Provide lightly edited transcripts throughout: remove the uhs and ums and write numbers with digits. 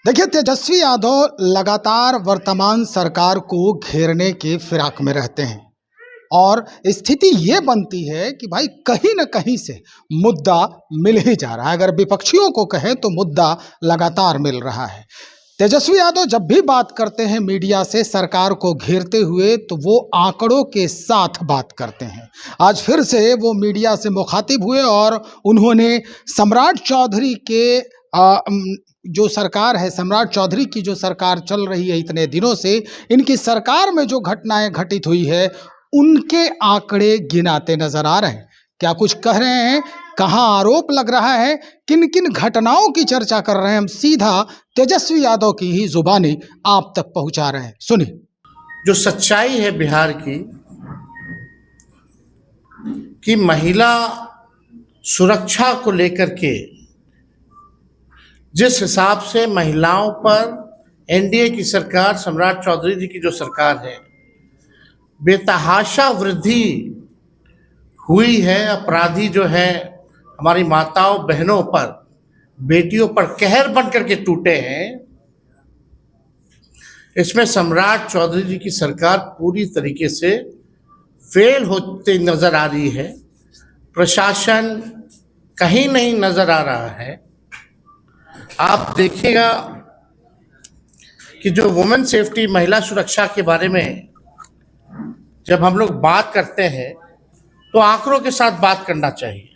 देखिए, तेजस्वी यादव लगातार वर्तमान सरकार को घेरने के फिराक में रहते हैं और स्थिति ये बनती है कि भाई कहीं न कहीं से मुद्दा मिल ही जा रहा है। अगर विपक्षियों को कहें तो मुद्दा लगातार मिल रहा है। तेजस्वी यादव जब भी बात करते हैं मीडिया से सरकार को घेरते हुए, तो वो आंकड़ों के साथ बात करते हैं। आज फिर से वो मीडिया से मुखातिब हुए और उन्होंने सम्राट चौधरी के जो सरकार है, सम्राट चौधरी की जो सरकार चल रही है इतने दिनों से, इनकी सरकार में जो घटनाएं घटित हुई है उनके आंकड़े गिनाते नजर आ रहे हैं। क्या कुछ कह रहे हैं, कहां आरोप लग रहा है, किन किन घटनाओं की चर्चा कर रहे हैं, हम सीधा तेजस्वी यादव की ही जुबानी आप तक पहुंचा रहे हैं। सुनिए। जो सच्चाई है बिहार की कि महिला सुरक्षा को लेकर के जिस हिसाब से महिलाओं पर एनडीए की सरकार, सम्राट चौधरी जी की जो सरकार है, बेतहाशा वृद्धि हुई है। अपराधी जो है हमारी माताओं बहनों पर, बेटियों पर कहर बन करके टूटे हैं। इसमें सम्राट चौधरी जी की सरकार पूरी तरीके से फेल होते नजर आ रही है। प्रशासन कहीं नहीं नजर आ रहा है। आप देखिएगा कि जो वुमेन सेफ्टी, महिला सुरक्षा के बारे में जब हम लोग बात करते हैं तो आंकड़ों के साथ बात करना चाहिए,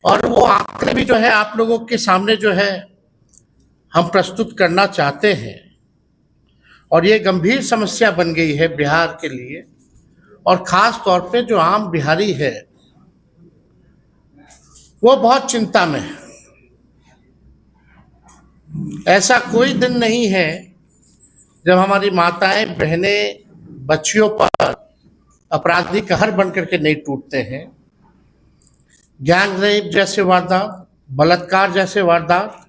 और वो आंकड़े भी जो है आप लोगों के सामने जो है हम प्रस्तुत करना चाहते हैं। और ये गंभीर समस्या बन गई है बिहार के लिए, और ख़ास तौर पे जो आम बिहारी है वो बहुत चिंता में है। ऐसा कोई दिन नहीं है जब हमारी माताएं, बहनें, बच्चियों पर अपराधी कहर बन करके नहीं टूटते हैं। गैंग रेप जैसे वारदात, बलात्कार जैसे वारदात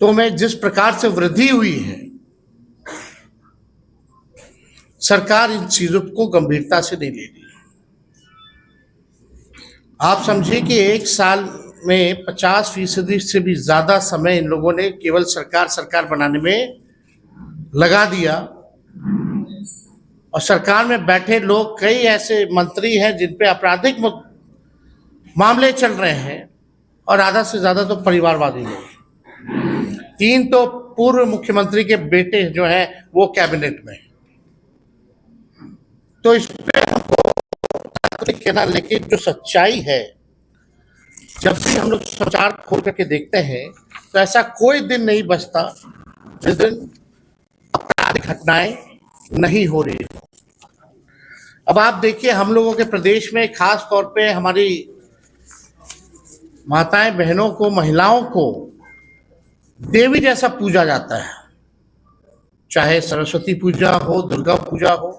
तो में जिस प्रकार से वृद्धि हुई है, सरकार इन चीजों को गंभीरता से नहीं ले रही। आप समझिए कि एक साल में 50% से भी ज्यादा समय इन लोगों ने केवल सरकार बनाने में लगा दिया, और सरकार में बैठे लोग, कई ऐसे मंत्री हैं जिन पे आपराधिक मामले चल रहे हैं, और आधा से ज्यादा तो परिवारवादी लोग। 3 तो पूर्व मुख्यमंत्री के बेटे जो हैं वो कैबिनेट में। तो इस पे हमको कहना, लेकिन जो सच्चाई है, जब भी हम लोग समाचार खोल करके देखते हैं तो ऐसा कोई दिन नहीं बचता जिस दिन आपराधिक घटनाएं नहीं हो रही हो। अब आप देखिए, हम लोगों के प्रदेश में खास तौर पे हमारी माताएं, बहनों को, महिलाओं को देवी जैसा पूजा जाता है। चाहे सरस्वती पूजा हो, दुर्गा पूजा हो,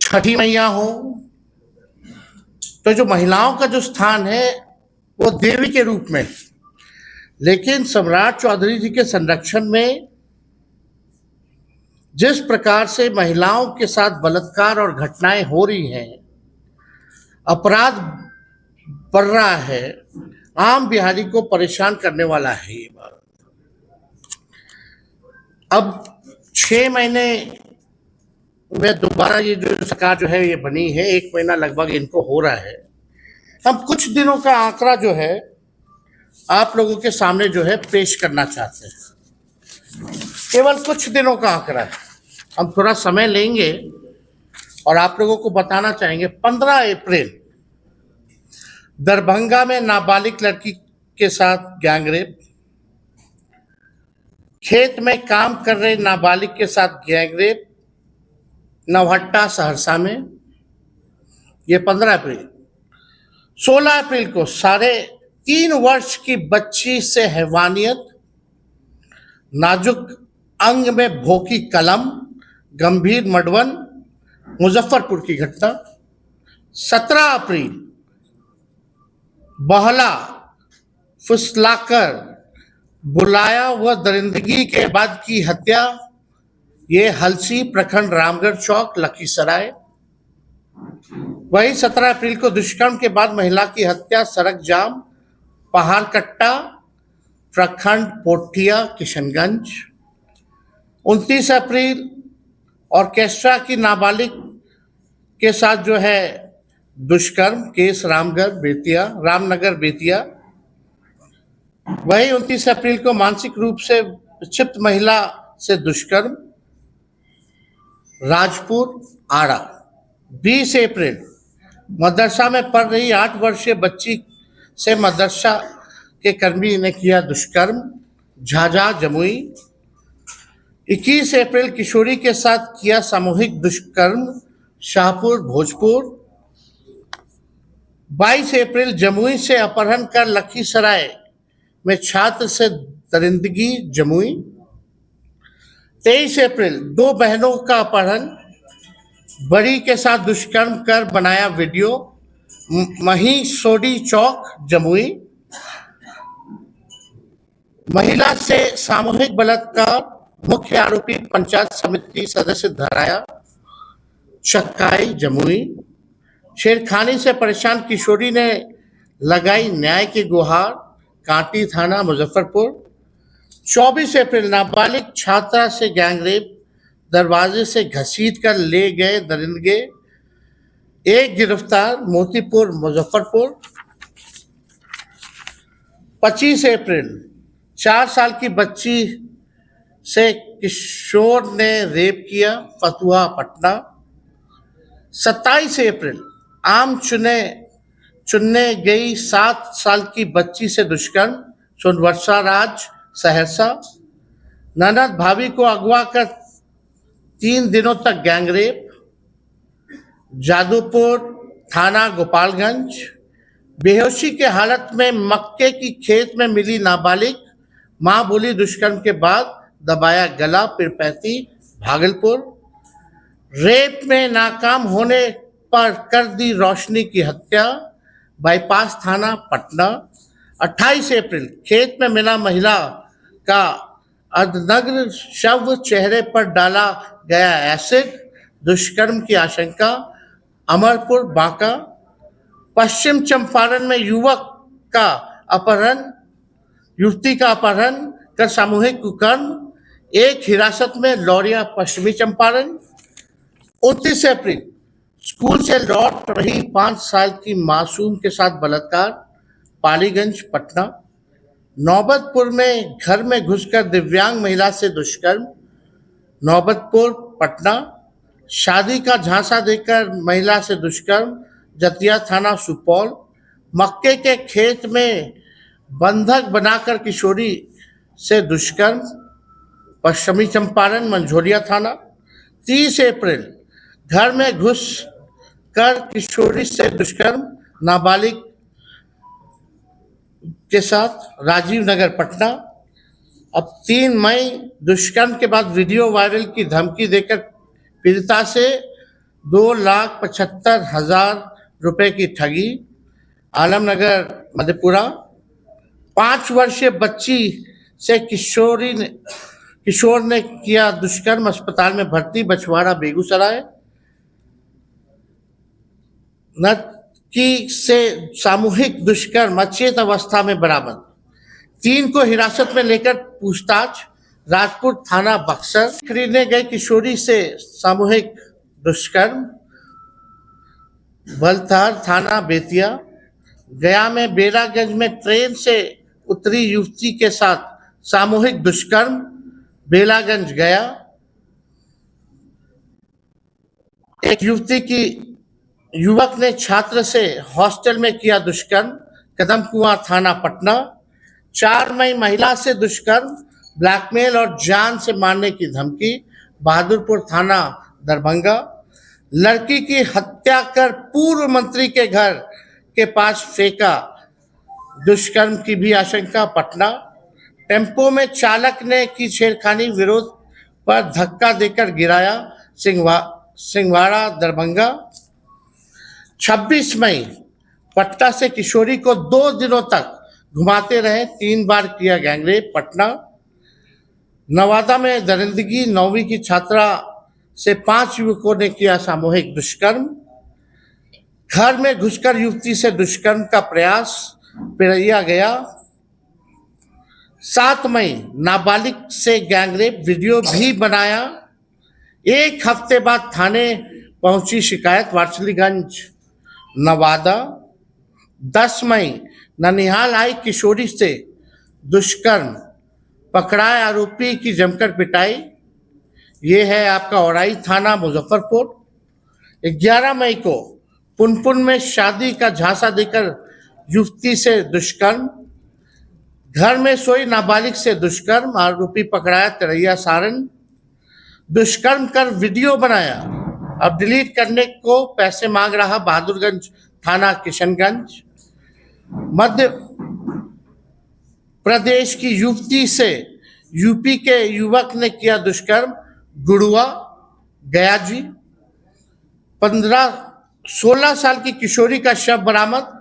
छठी मैया हो, तो जो महिलाओं का जो स्थान है वो देवी के रूप में। लेकिन सम्राट चौधरी जी के संरक्षण में जिस प्रकार से महिलाओं के साथ बलात्कार और घटनाएं हो रही हैं, अपराध बढ़ रहा है, आम बिहारी को परेशान करने वाला है ये बात। अब 6 महीने में दोबारा ये जो सरकार जो है ये बनी है, 1 महीना लगभग इनको हो रहा है। हम कुछ दिनों का आंकड़ा जो है आप लोगों के सामने जो है पेश करना चाहते हैं। केवल कुछ दिनों का आंकड़ा है। हम थोड़ा समय लेंगे और आप लोगों को बताना चाहेंगे। 15 अप्रैल दरभंगा में नाबालिग लड़की के साथ गैंगरेप, खेत में काम कर रहे नाबालिग के साथ गैंगरेप नवहट्टा, सहरसा में, ये 15 अप्रैल। 16 अप्रैल को 3.5 वर्ष की बच्ची से हैवानियत, नाजुक अंग में भोंकी कलम, गंभीर मडवन, मुजफ्फरपुर की घटना। 17 अप्रैल बहला फुसलाकर बुलाया व दरिंदगी के बाद की हत्या, ये हलसी प्रखंड रामगढ़ चौक, लखीसराय। वही 17 अप्रैल को दुष्कर्म के बाद महिला की हत्या, सड़क जाम, पहाड़ कट्टा, प्रखंड पोठिया किशनगंज। 29 अप्रैल ऑर्केस्ट्रा की नाबालिग के साथ जो है दुष्कर्म केस रामनगर बेतिया। वही 29 अप्रैल को मानसिक रूप से विक्षिप्त महिला से दुष्कर्म राजपुर आरा। 20 अप्रैल मदरसा में पढ़ रही 8 वर्षीय बच्ची से मदरसा के कर्मी ने किया दुष्कर्म झाझा जमुई। 21 अप्रैल किशोरी के साथ किया सामूहिक दुष्कर्म शाहपुर भोजपुर। 22 अप्रैल जमुई से अपहरण कर लखीसराय में छात्र से दरिंदगी जमुई। 23 अप्रैल 2 बहनों का अपहरण, बड़ी के साथ दुष्कर्म कर बनाया वीडियो मही सोडी चौक जमुई। महिला से सामूहिक बलात्कार, मुख्य आरोपी पंचायत समिति सदस्य धराया चक्काई जमुई। छेड़खानी से परेशान किशोरी ने लगाई न्याय की गुहार कांटी थाना मुजफ्फरपुर। 24 अप्रैल नाबालिग छात्रा से गैंगरेप, दरवाजे से घसीट कर ले गए दरिंदगे, एक गिरफ्तार मोतीपुर मुजफ्फरपुर। 25 अप्रैल 4 साल की बच्ची से किशोर ने रेप किया फतुहा पटना। 27 अप्रैल आम चुनने गई 7 साल की बच्ची से दुष्कर्म सोनवर्षा राज सहरसा। ननद भाभी को अगवा कर 3 दिनों तक गैंगरेप जादूपुर थाना गोपालगंज। बेहोशी के हालत में मक्के की खेत में मिली नाबालिग, मां बोली दुष्कर्म के बाद दबाया गला पीरपैंती भागलपुर। रेप में नाकाम होने पर कर दी रोशनी की हत्या बाईपास थाना पटना। 28 अप्रैल खेत में मिला महिला का अर्धनग्न शव, चेहरे पर डाला गया एसिड, दुष्कर्म की आशंका अमरपुर बांका। पश्चिम चंपारण में युवती का अपहरण कर सामूहिक कुकर्म, एक हिरासत में लौरिया पश्चिमी चंपारण। 29 अप्रैल स्कूल से लौट रही 5 साल की मासूम के साथ बलात्कार पालीगंज पटना। नौबतपुर में घर में घुसकर दिव्यांग महिला से दुष्कर्म नौबतपुर पटना। शादी का झांसा देकर महिला से दुष्कर्म जतिया थाना सुपौल। मक्के के खेत में बंधक बनाकर किशोरी से दुष्कर्म पश्चिमी चंपारण मंझोलिया थाना। 30 अप्रैल घर में घुस कर किशोरी से दुष्कर्म नाबालिग के साथ राजीव नगर पटना। अब 3 मई दुष्कर्म के बाद वीडियो वायरल की धमकी देकर पीड़िता से 2,75,000 रुपए की ठगी आलमनगर मधेपुरा। 5 वर्षीय बच्ची से किशोर ने किया दुष्कर्म, अस्पताल में भर्ती बछवाड़ा बेगूसराय। नर्तकी से सामूहिक दुष्कर्म अचेत अवस्था में बरामद, 3 को हिरासत में लेकर पूछताछ राजपुर थाना बक्सर। खरीदने गए किशोरी से सामूहिक दुष्कर्म बलथर थाना बेतिया। गया में बेलागंज में ट्रेन से उतरी युवती के साथ सामूहिक दुष्कर्म बेलागंज गया। एक युवक ने छात्र से हॉस्टल में किया दुष्कर्म कदमकुआं थाना पटना। 4 मई महिला से दुष्कर्म, ब्लैकमेल और जान से मारने की धमकी बहादुरपुर थाना दरभंगा। लड़की की हत्या कर पूर्व मंत्री के घर के पास फेंका, दुष्कर्म की भी आशंका पटना। टेम्पो में चालक ने की छेड़खानी, विरोध पर धक्का देकर गिराया सिंहवाड़ा दरभंगा। 26 मई पटना से किशोरी को 2 दिनों तक घुमाते रहे, 3 बार किया गैंगरेप पटना। नवादा में दरिंदगी, 9वीं की छात्रा से 5 युवकों ने किया सामूहिक दुष्कर्म। घर में घुसकर युवती से दुष्कर्म का प्रयास पिरैया गया। 7 मई नाबालिग से गैंगरेप वीडियो भी बनाया। एक हफ्ते बाद थाने पहुंची शिकायत वारसिलीगंज नवादा। 10 मई ननिहाल आई किशोरी से दुष्कर्म, पकड़ाए आरोपी की जमकर पिटाई। ये है आपका औराई थाना मुजफ्फरपुर। 11 मई को पुनपुन में शादी का झांसा देकर युवती से दुष्कर्म, घर में सोई नाबालिग से दुष्कर्म, आरोपी पकड़ाया तिरैया सारण। दुष्कर्म कर वीडियो बनाया, अब डिलीट करने को पैसे मांग रहा बहादुरगंज थाना किशनगंज। मध्य प्रदेश की युवती से यूपी के युवक ने किया दुष्कर्म, गुड़ुआ गया जी। 16 साल की किशोरी का शव बरामद,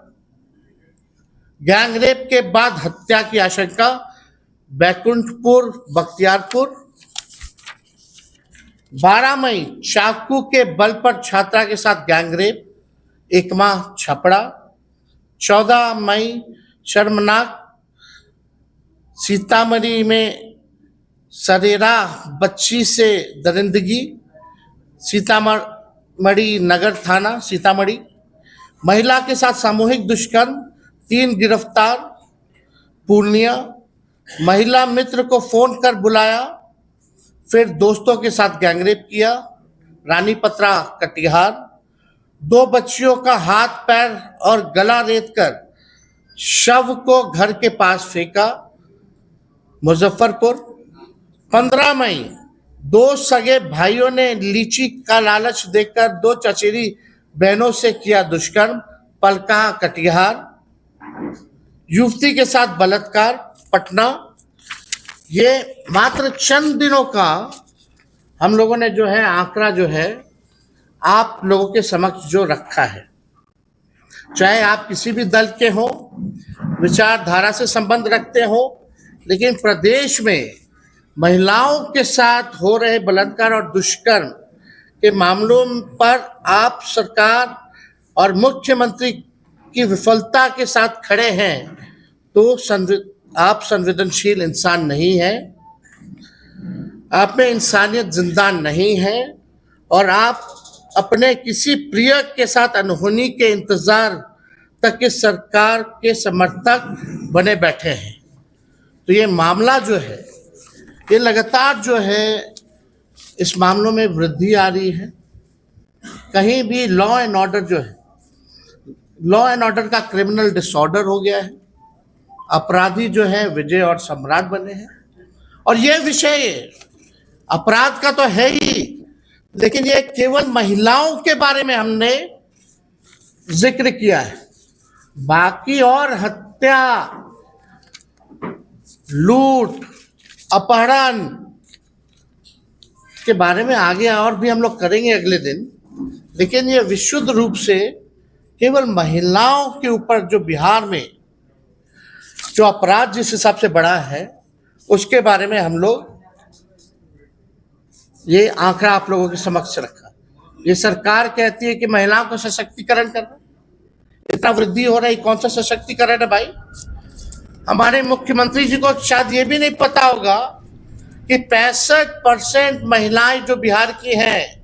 गैंगरेप के बाद हत्या की आशंका, बैकुंठपुर बख्तियारपुर। 12 मई चाकू के बल पर छात्रा के साथ गैंगरेप, एकमा छपड़ा। 14 मई शर्मनाक, सीतामढ़ी में सरेरा बच्ची से दरिंदगी, सीतामढ़ी नगर थाना सीतामढ़ी। महिला के साथ सामूहिक दुष्कर्म, 3 गिरफ्तार पूर्णिया। महिला मित्र को फोन कर बुलाया, फिर दोस्तों के साथ गैंगरेप किया, रानीपत्रा कटिहार। 2 बच्चियों का हाथ पैर और गला रेत कर शव को घर के पास फेंका, मुजफ्फरपुर। 15 मई 2 सगे भाइयों ने लीची का लालच देकर 2 चचेरी बहनों से किया दुष्कर्म, पलका कटिहार। युवती के साथ बलात्कार, पटना। ये मात्र चंद दिनों का हम लोगों ने जो है आंकड़ा जो है आप लोगों के समक्ष जो रखा है। चाहे आप किसी भी दल के हो, विचारधारा से संबंध रखते हो, लेकिन प्रदेश में महिलाओं के साथ हो रहे बलात्कार और दुष्कर्म के मामलों पर आप सरकार और मुख्यमंत्री की विफलता के साथ खड़े हैं, तो आप संवेदनशील इंसान नहीं है, आप में इंसानियत जिंदा नहीं है, और आप अपने किसी प्रिय के साथ अनहोनी के इंतजार तक के सरकार के समर्थक बने बैठे हैं। तो ये मामला जो है, ये लगातार जो है इस मामलों में वृद्धि आ रही है। कहीं भी लॉ एंड ऑर्डर जो है, लॉ एंड ऑर्डर का क्रिमिनल डिसऑर्डर हो गया है। अपराधी जो है विजय और सम्राट बने हैं। और ये विषय अपराध का तो है ही, लेकिन ये केवल महिलाओं के बारे में हमने जिक्र किया है। बाकी और हत्या, लूट, अपहरण के बारे में आगे और भी हम लोग करेंगे अगले दिन, लेकिन ये विशुद्ध रूप से केवल महिलाओं के ऊपर जो बिहार में जो अपराध जिस हिसाब से बढ़ा है, उसके बारे में हम लोग ये आंकड़ा आप लोगों के समक्ष रखा। ये सरकार कहती है कि महिलाओं का सशक्तिकरण करना, इतना वृद्धि हो रही, कौन सा सशक्तिकरण है भाई? हमारे मुख्यमंत्री जी को शायद ये भी नहीं पता होगा कि 65% महिलाएं जो बिहार की हैं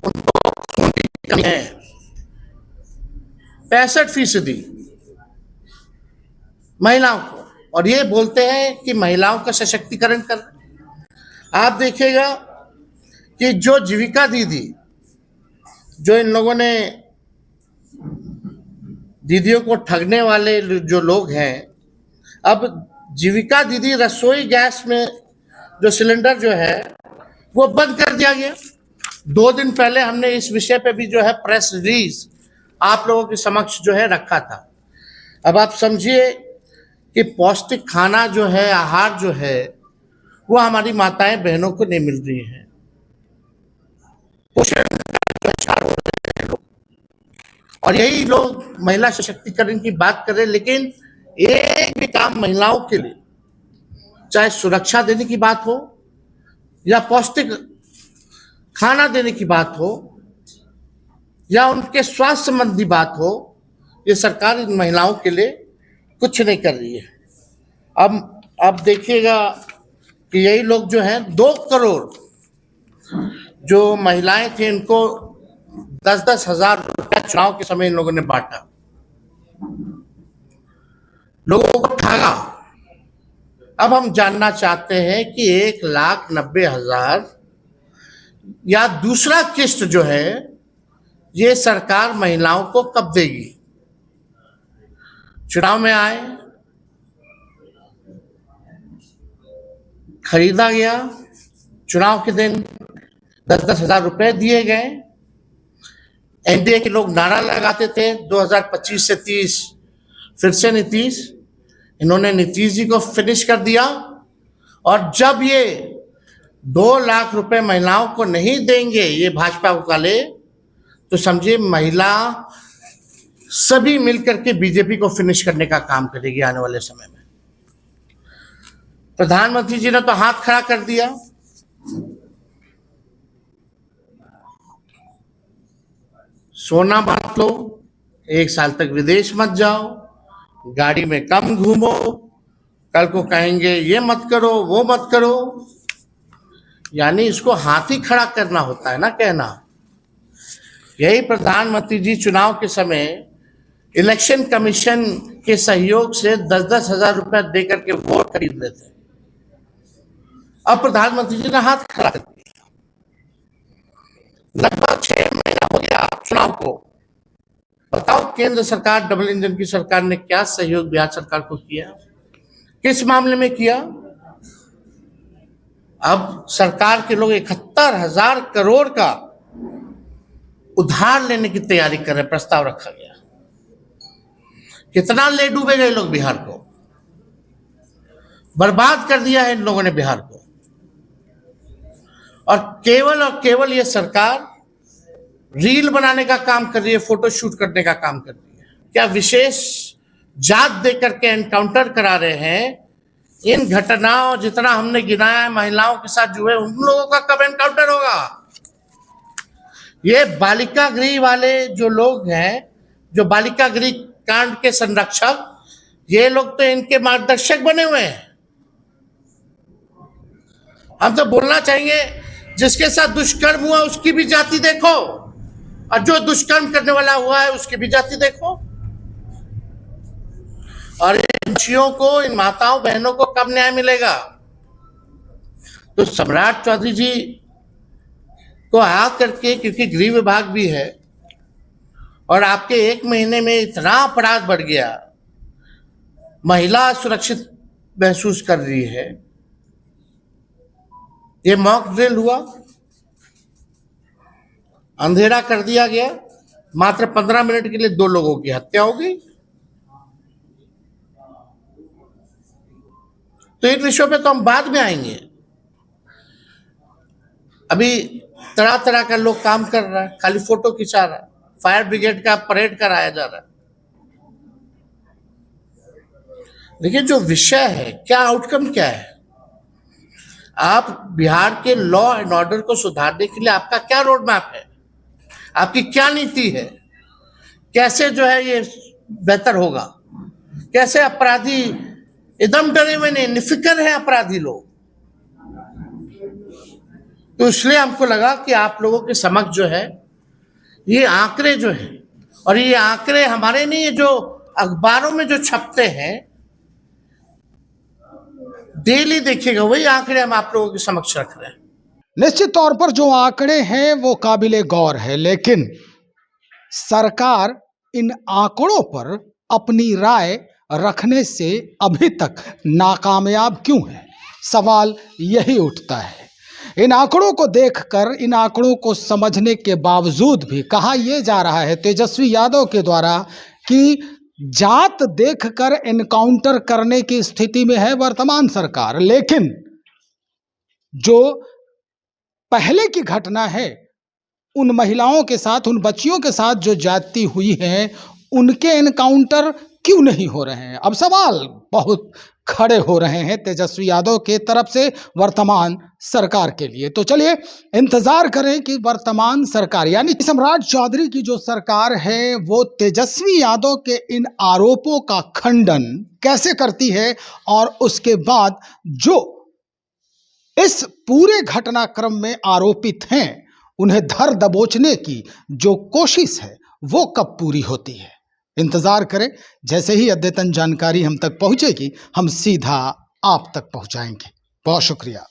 उनको खून की कमी है। 65% महिलाओं को, और ये बोलते हैं कि महिलाओं का सशक्तिकरण करना। आप देखिएगा कि जो जीविका दीदी, जो इन लोगों ने दीदियों को ठगने वाले जो लोग हैं, अब जीविका दीदी रसोई गैस में जो सिलेंडर जो है वो बंद कर दिया गया। 2 दिन पहले हमने इस विषय पे भी जो है प्रेस रिलीज आप लोगों के समक्ष जो है रखा था। अब आप समझिए कि पौष्टिक खाना जो है, आहार जो है, वो हमारी माताएं बहनों को नहीं मिल रही है। पोषण और यही लोग महिला सशक्तिकरण की बात कर रहे हैं, लेकिन एक भी काम महिलाओं के लिए, चाहे सुरक्षा देने की बात हो या पौष्टिक खाना देने की बात हो या उनके स्वास्थ्य संबंधी बात हो, ये सरकार इन महिलाओं के लिए कुछ नहीं कर रही है। अब अब देखिएगा कि यही लोग जो हैं 2 करोड़ जो महिलाएं थी इनको 10-10 हजार रुपया चुनाव के समय इन लोगों ने बांटा, लोगों को ठगा। अब हम जानना चाहते हैं कि 1,90,000 या दूसरा किस्त जो है ये सरकार महिलाओं को कब देगी? चुनाव में आए, खरीदा गया, चुनाव के दिन 10-10 हजार रुपए दिए गए। एनडीए के लोग नारा लगाते थे 2025 से 30 फिर से नीतीश, इन्होंने नीतीश जी को फिनिश कर दिया। और जब ये 2 लाख रुपए महिलाओं को नहीं देंगे ये भाजपा वाले, तो समझिए महिला सभी मिलकर के बीजेपी को फिनिश करने का काम करेगी आने वाले समय में। प्रधानमंत्री जी ने तो हाथ खड़ा कर दिया। सोना मत लो, 1 साल तक विदेश मत जाओ, गाड़ी में कम घूमो, कल को कहेंगे ये मत करो वो मत करो। यानी इसको हाथ ही खड़ा करना होता है ना कहना। यही प्रधानमंत्री जी चुनाव के समय इलेक्शन कमीशन के सहयोग से 10-10 हजार रुपया देकर के वोट खरीद लेते। अब प्रधानमंत्री जी ने हाथ खड़ा कर दिया। लगभग 6 महीना हो गया चुनाव को। बताओ केंद्र सरकार डबल इंजन की सरकार ने क्या सहयोग बिहार सरकार को किया, किस मामले में किया? अब सरकार के लोग 71,000 करोड़ का उधार लेने की तैयारी कर रहे, प्रस्ताव रखा गया। कितना ले डूबेगा ये लोग बिहार को, बर्बाद कर दिया है इन लोगों ने बिहार को। और केवल ये सरकार रील बनाने का काम कर रही है, फोटो शूट करने का काम कर रही है। क्या विशेष जात देकर के एनकाउंटर करा रहे हैं? इन घटनाओं जितना हमने गिनाया है महिलाओं के साथ जो है, उन लोगों का कब एनकाउंटर होगा? ये बालिका गृह वाले जो लोग हैं, जो बालिका गृह कांड के संरक्षक, ये लोग तो इनके मार्गदर्शक बने हुए हैं। हम तो बोलना चाहेंगे जिसके साथ दुष्कर्म हुआ उसकी भी जाति देखो, और जो दुष्कर्म करने वाला हुआ है उसकी भी जाति देखो। और इन बच्चियों को, इन माताओं बहनों को कब न्याय मिलेगा? तो सम्राट चौधरी जी को आ करके, क्योंकि गृह विभाग भी है और आपके 1 महीने में इतना अपराध बढ़ गया, महिला सुरक्षित महसूस कर रही है। ये मॉक ड्रिल हुआ, अंधेरा कर दिया गया, मात्र 15 मिनट के लिए 2 लोगों की हत्या हो गई। तो इन विषयों पे तो हम बाद में आएंगे। अभी तरह तरह का लोग काम कर रहा है, खाली फोटो खिंचा रहा है, फायर ब्रिगेड का परेड कराया जा रहा है। देखिए जो विषय है, क्या आउटकम क्या है? आप बिहार के लॉ एंड ऑर्डर को सुधारने के लिए आपका क्या रोड मैप है, आपकी क्या नीति है? कैसे जो है ये बेहतर होगा? कैसे अपराधी एकदम डरे हुए नहीं, निफिक्र है अपराधी लोग। तो इसलिए हमको लगा कि आप लोगों के समक्ष जो है ये आंकड़े जो है, और ये आंकड़े हमारे नहीं, जो अखबारों में जो छपते हैं डेली देखिएगा, वही आंकड़े हम आप लोगों के समक्ष रख रहे हैं। निश्चित तौर पर जो आंकड़े हैं वो काबिले गौर है, लेकिन सरकार इन आंकड़ों पर अपनी राय रखने से अभी तक नाकामयाब क्यों है? सवाल यही उठता है। इन आंकड़ों को देखकर, इन आंकड़ों को समझने के बावजूद भी कहा यह जा रहा है तेजस्वी यादव के द्वारा कि जात देखकर एनकाउंटर करने की स्थिति में है वर्तमान सरकार। लेकिन जो पहले की घटना है, उन महिलाओं के साथ, उन बच्चियों के साथ जो ज्यादती हुई है, उनके एनकाउंटर क्यों नहीं हो रहे हैं? अब सवाल बहुत खड़े हो रहे हैं तेजस्वी यादव के तरफ से वर्तमान सरकार के लिए। तो चलिए इंतजार करें कि वर्तमान सरकार यानी सम्राट चौधरी की जो सरकार है वो तेजस्वी यादव के इन आरोपों का खंडन कैसे करती है और उसके बाद जो इस पूरे घटनाक्रम में आरोपित हैं उन्हें धर दबोचने की जो कोशिश है वो कब पूरी होती है। इंतजार करें, जैसे ही अद्यतन जानकारी हम तक पहुंचेगी हम सीधा आप तक पहुंचाएंगे। बहुत शुक्रिया।